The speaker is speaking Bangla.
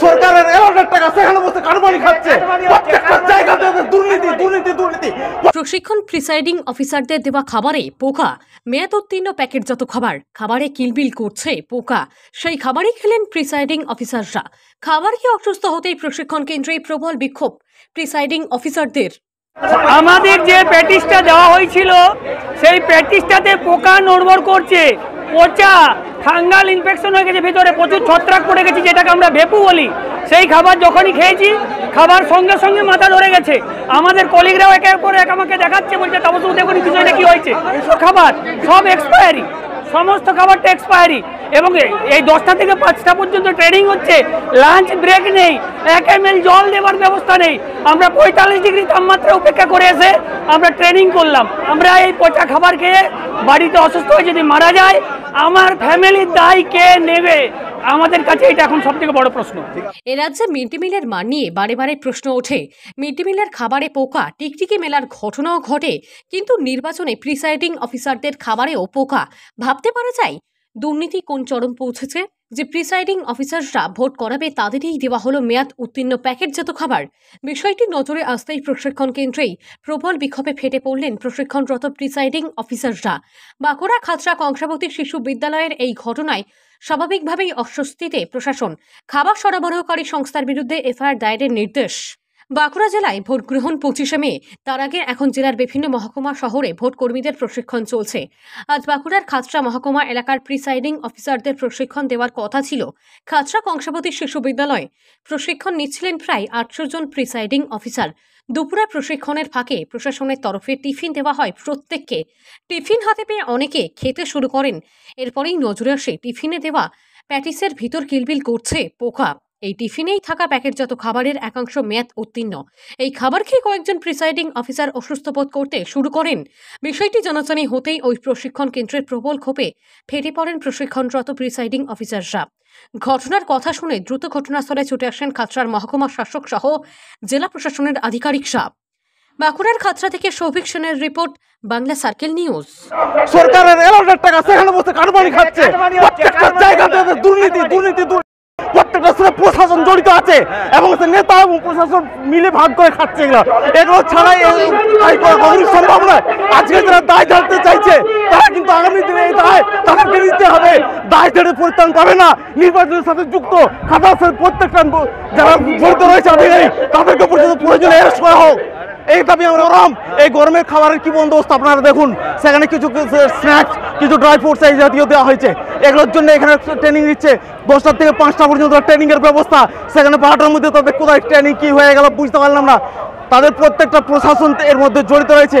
সরকারের 11,000 টাকা সেখানে বসে কারবানি খাচ্ছে। প্রত্যেকটা জায়গাতে দুর্নীতি দুর্নীতি দুর্নীতি। প্রশিক্ষণ প্রিসাইডিং অফিসারদের দেওয়া খাবারে পোকা, মেয়াদ উত্তীর্ণ প্যাকেটজাত খাবারে কিলবিল করছে পোকা। সেই খাবারই খেলেন প্রিসাইডিং অফিসাররা। খাবার খেয়ে অসুস্থ হতেই প্রশিক্ষণ কেন্দ্রে প্রবল বিক্ষোভ প্রিসাইডিং অফিসারদের। আমাদের যে প্যাটিসটা দেওয়া হয়েছিল সেই প্যাটিসটাতে পোকা নড়বড় করছে, পচা ফাঙ্গাল ইনফেকশন হয়ে গেছে, ভিতরে প্রচুর ছত্রাক পড়ে গেছে, যেটাকে আমরা ভেপু বলি। সেই খাবার যখনই খেয়েছি খাবার সঙ্গে সঙ্গে মাথা ধরে গেছে। আমাদের কলিগরাও একের পর এক আমাকে দেখাচ্ছে, বলছে তবু দেখুন বিষয়টা কি হয়েছে। খাবার সব এক্সপায়ারি, সমস্ত খাবারটা এক্সপায়ারি, এবং এই 10টা থেকে 5টা পর্যন্ত ট্রেনিং হচ্ছে, লাঞ্চ ব্রেক নেই, 1 ml জল দেওয়ার ব্যবস্থা নেই। আমরা 45 ডিগ্রি তাপমাত্রা উপেক্ষা করে এসে আমরা ট্রেনিং করলাম। আমরা এই পচা খাবার খেয়ে বাড়িতে অসুস্থ হয়ে যদি মারা যায়, আমার ফ্যামিলির দায় কে নেবে? আমাদের কাছে এটা এখন সবথেকে বড় প্রশ্ন। এ রাজ্যে মিড ডে মিলের মান নিয়ে বারে বারে প্রশ্ন ওঠে। মিড ডে মিলের খাবারে পোকা, টিকটিকি মেলার ঘটনাও ঘটে, কিন্তু নির্বাচনে প্রিসাইডিং অফিসারদের খাবারেও পোকা। ভাবতে পারা যায় দুর্নীতি কোন চরম পৌঁছেছে যে প্রিসাইডিং অফিসাররা ভোট করাবে তাদেরই দেওয়া হলো মেয়াদ উত্তীর্ণ প্যাকেটজাত খাবার। বিষয়টি নজরে আসতেই প্রশিক্ষণ কেন্দ্রেই প্রবল বিক্ষোভে ফেটে পড়লেন প্রশিক্ষণরত প্রিসাইডিং অফিসাররা। বাঁকুড়া খাতড়া কংসাবতী শিশু বিদ্যালয়ের এই ঘটনায় স্বাভাবিকভাবেই অস্বস্তিতে প্রশাসন। খাবার সরবরাহকারী সংস্থার বিরুদ্ধে এফআইআর দায়েরের নির্দেশ। বাঁকুড়া জেলায় ভোট গ্রহণ 25শে মে। তার আগে এখন জেলার বিভিন্ন মহকুমা শহরে ভোট কর্মীদের প্রশিক্ষণ চলছে। আজ বাঁকুড়ার খাতড়া মহকুমা এলাকার প্রিসাইডিং অফিসারদের প্রশিক্ষণ দেওয়ার কথা ছিল খাতড়া কংসাবতী শিশু বিদ্যালয়ে। প্রশিক্ষণ নিচ্ছিলেন প্রায় 800 জন প্রিসাইডিং অফিসার। দুপুরে প্রশিক্ষণের ফাঁকে প্রশাসনের তরফে টিফিন দেওয়া হয় প্রত্যেককে। টিফিন হাতে পেয়ে অনেকে খেতে শুরু করেন। এরপরেই নজরে আসে টিফিনে দেওয়া প্যাটিসের ভিতর কিলবিল করছে পোকা। এই টিফিনেই থাকা প্যাকেটজাত খাবারের একাংশ মেয়াদ উত্তীর্ণ। এই খাবার খেয়ে কয়েকজন প্রিসাইডিং অফিসার অসুস্থ বোধ করতে শুরু করেন। বিষয়টি জানাজানি হতেই ওই প্রশিক্ষণ কেন্দ্রের প্রবল ক্ষোভে ফেটে পড়েন প্রশিক্ষণরত প্রিসাইডিং অফিসাররা। ঘটনার কথা শুনে দ্রুত ঘটনাস্থলে ছুটে আসেন খাতড়ার মহকুমা শাসক সহ জেলা প্রশাসনের আধিকারিকরা। বাঁকুড়ার খাতড়া থেকে সৌভিক সেনের রিপোর্ট, বাংলা সার্কেল নিউজ। সরকারের 11,000 টাকা সেখানে বসে কারবানি খাচ্ছে। প্রত্যেকটা জায়গাতে দুর্নীতি দুর্নীতি দুর্নীতি। প্রত্যেকটা সাথে প্রশাসন জড়িত আছে এবং নেতা এবং প্রশাসন মিলে ভাগ করে খাচ্ছে। এগুলো ছাড়াই সম্ভব নয়। আজকে যারা দায় ঝাড়তে চাইছে তারা কিন্তু আগামী দিনে এই দায় তাদেরকে নিতে হবে। দায় ঝাড়ে পরিত্রাণ পাবে না। নির্বাচনের সাথে যুক্ত খাতার সাথে প্রত্যেকটা যারা জড়িত রয়েছে আধিকারিক তাদেরকে পর্যন্ত প্রয়োজনে অ্যারেস্ট করা হোক। এই দাবি আমরা গরম। এই গরমের খাবারের কি বন্দোবস্ত আপনারা দেখুন, সেখানে কিছু স্ন্যাক্স, কিছু ড্রাই ফ্রুটস এই জাতীয় দেওয়া হয়েছে। এগুলোর জন্য এখানে ট্রেনিং দিচ্ছে। 10টা থেকে 5টা পর্যন্ত ট্রেনিং এর ব্যবস্থা। সেখানে 12টার মধ্যে তাদের কোথায় ট্রেনিং কি হয়ে গেল বুঝতে পারলাম না। তাদের প্রত্যেকটা প্রশাসন এর মধ্যে জড়িত রয়েছে।